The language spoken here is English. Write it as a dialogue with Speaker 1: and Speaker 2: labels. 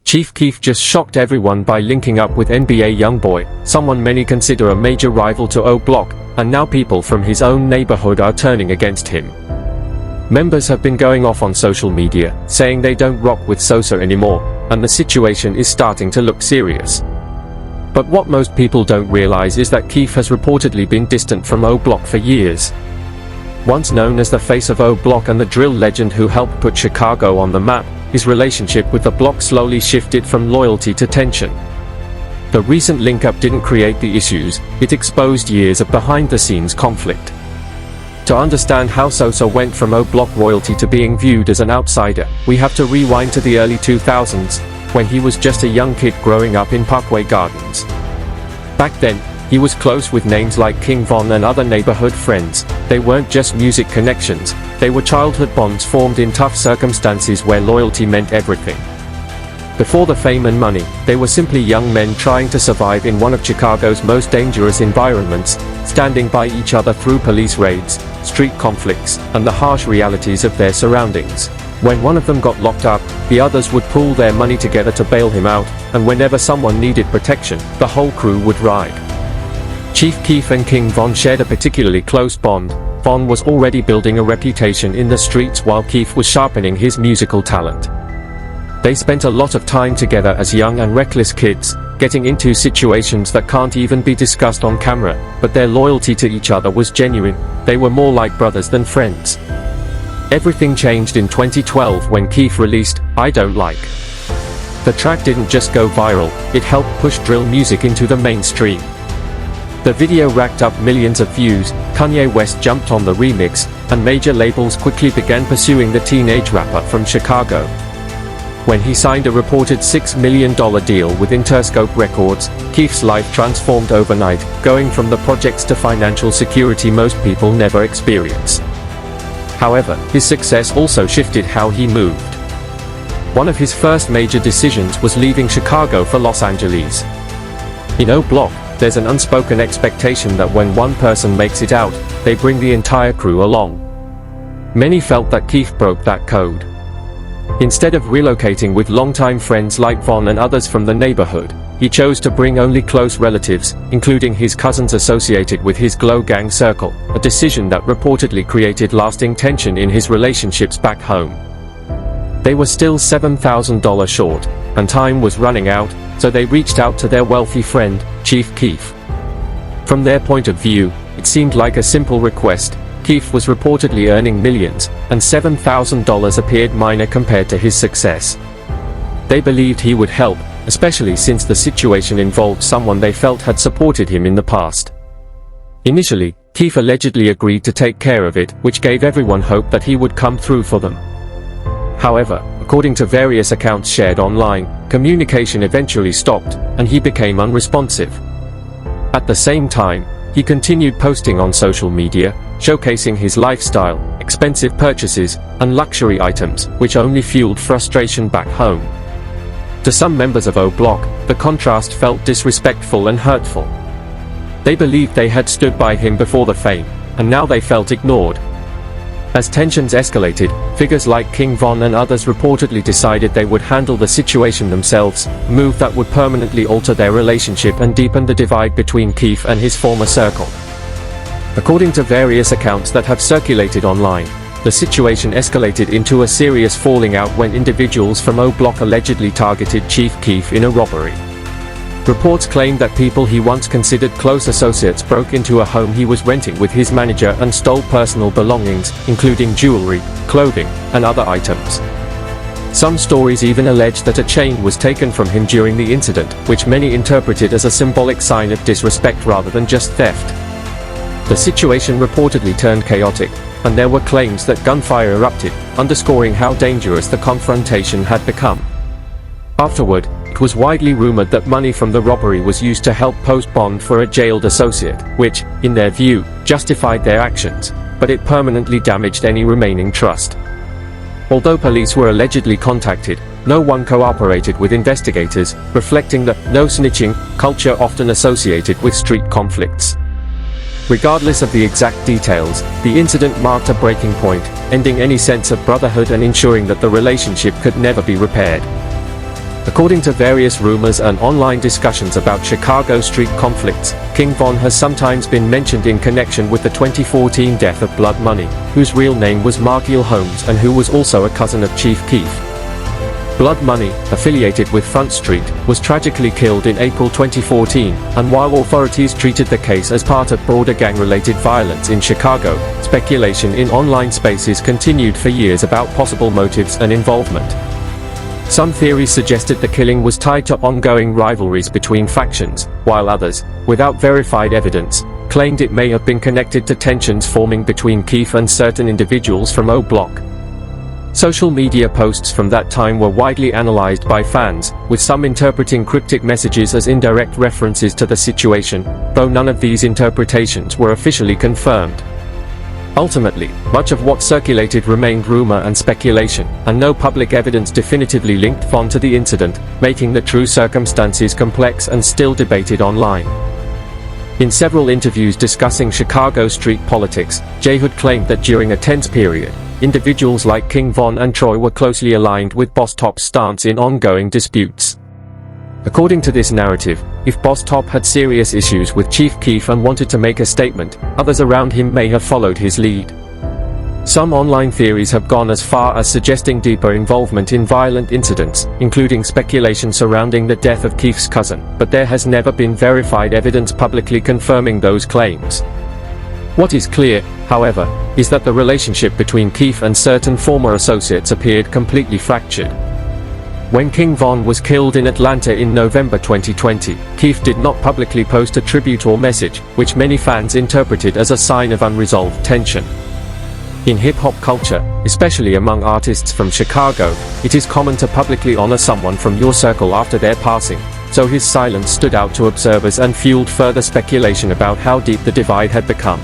Speaker 1: Chief Keef just shocked everyone by linking up with NBA YoungBoy, someone many consider a major rival to O Block, and now people from his own neighborhood are turning against him. Members have been going off on social media, saying they don't rock with Sosa anymore, and the situation is starting to look serious. But what most people don't realize is that Keef has reportedly been distant from O Block for years. Once known as the face of O Block and the drill legend who helped put Chicago on the map, his relationship with the block slowly shifted from loyalty to tension. The recent link-up didn't create the issues, it exposed years of behind-the-scenes conflict. To understand how Sosa went from O Block royalty to being viewed as an outsider, we have to rewind to the early 2000s, when he was just a young kid growing up in Parkway Gardens. Back then, he was close with names like King Von and other neighborhood friends. They weren't just music connections, they were childhood bonds formed in tough circumstances where loyalty meant everything. Before the fame and money, they were simply young men trying to survive in one of Chicago's most dangerous environments, standing by each other through police raids, street conflicts, and the harsh realities of their surroundings. When one of them got locked up, the others would pool their money together to bail him out, and whenever someone needed protection, the whole crew would ride. Chief Keef and King Von shared a particularly close bond. Von was already building a reputation in the streets while Keef was sharpening his musical talent. They spent a lot of time together as young and reckless kids, getting into situations that can't even be discussed on camera, but their loyalty to each other was genuine. They were more like brothers than friends. Everything changed in 2012 when Keef released I Don't Like. The track didn't just go viral, it helped push drill music into the mainstream. The video racked up millions of views, Kanye West jumped on the remix, and major labels quickly began pursuing the teenage rapper from Chicago. When he signed a reported $6 million deal with Interscope Records, Keef's life transformed overnight, going from the projects to financial security most people never experience. However, his success also shifted how he moved. One of his first major decisions was leaving Chicago for Los Angeles. In O Block, there's an unspoken expectation that when one person makes it out, they bring the entire crew along. Many felt that Keef broke that code. Instead of relocating with longtime friends like Von and others from the neighborhood, he chose to bring only close relatives, including his cousins associated with his Glow Gang circle, a decision that reportedly created lasting tension in his relationships back home. They were still $7,000 short, and time was running out, so they reached out to their wealthy friend, Chief Keef. From their point of view, it seemed like a simple request. Keef was reportedly earning millions, and $7,000 appeared minor compared to his success. They believed he would help, especially since the situation involved someone they felt had supported him in the past. Initially, Keef allegedly agreed to take care of it, which gave everyone hope that he would come through for them. However, according to various accounts shared online, communication eventually stopped, and he became unresponsive. At the same time, he continued posting on social media, showcasing his lifestyle, expensive purchases, and luxury items, which only fueled frustration back home. To some members of O Block, the contrast felt disrespectful and hurtful. They believed they had stood by him before the fame, and now they felt ignored. As tensions escalated, figures like King Von and others reportedly decided they would handle the situation themselves, a move that would permanently alter their relationship and deepen the divide between Keef and his former circle. According to various accounts that have circulated online, the situation escalated into a serious falling out when individuals from O Block allegedly targeted Chief Keef in a robbery. Reports claimed that people he once considered close associates broke into a home he was renting with his manager and stole personal belongings, including jewelry, clothing, and other items. Some stories even alleged that a chain was taken from him during the incident, which many interpreted as a symbolic sign of disrespect rather than just theft. The situation reportedly turned chaotic, and there were claims that gunfire erupted, underscoring how dangerous the confrontation had become. Afterward, it was widely rumored that money from the robbery was used to help post bond for a jailed associate, which, in their view, justified their actions, but it permanently damaged any remaining trust. Although police were allegedly contacted, no one cooperated with investigators, reflecting the no snitching culture often associated with street conflicts. Regardless of the exact details, the incident marked a breaking point, ending any sense of brotherhood and ensuring that the relationship could never be repaired. According to various rumors and online discussions about Chicago street conflicts, King Von has sometimes been mentioned in connection with the 2014 death of Blood Money, whose real name was Margiel Holmes and who was also a cousin of Chief Keef. Blood Money, affiliated with Front Street, was tragically killed in April 2014, and while authorities treated the case as part of broader gang-related violence in Chicago, speculation in online spaces continued for years about possible motives and involvement. Some theories suggested the killing was tied to ongoing rivalries between factions, while others, without verified evidence, claimed it may have been connected to tensions forming between Keef and certain individuals from O Block. Social media posts from that time were widely analyzed by fans, with some interpreting cryptic messages as indirect references to the situation, though none of these interpretations were officially confirmed. Ultimately, much of what circulated remained rumor and speculation, and no public evidence definitively linked Von to the incident, making the true circumstances complex and still debated online. In several interviews discussing Chicago street politics, J Hood claimed that during a tense period, individuals like King Von and Troy were closely aligned with Boss Top's stance in ongoing disputes. According to this narrative, if Boss Top had serious issues with Chief Keef and wanted to make a statement, others around him may have followed his lead. Some online theories have gone as far as suggesting deeper involvement in violent incidents, including speculation surrounding the death of Keef's cousin, but there has never been verified evidence publicly confirming those claims. What is clear, however, is that the relationship between Keef and certain former associates appeared completely fractured. When King Von was killed in Atlanta in November 2020, Keef did not publicly post a tribute or message, which many fans interpreted as a sign of unresolved tension. In hip-hop culture, especially among artists from Chicago, it is common to publicly honor someone from your circle after their passing, so his silence stood out to observers and fueled further speculation about how deep the divide had become.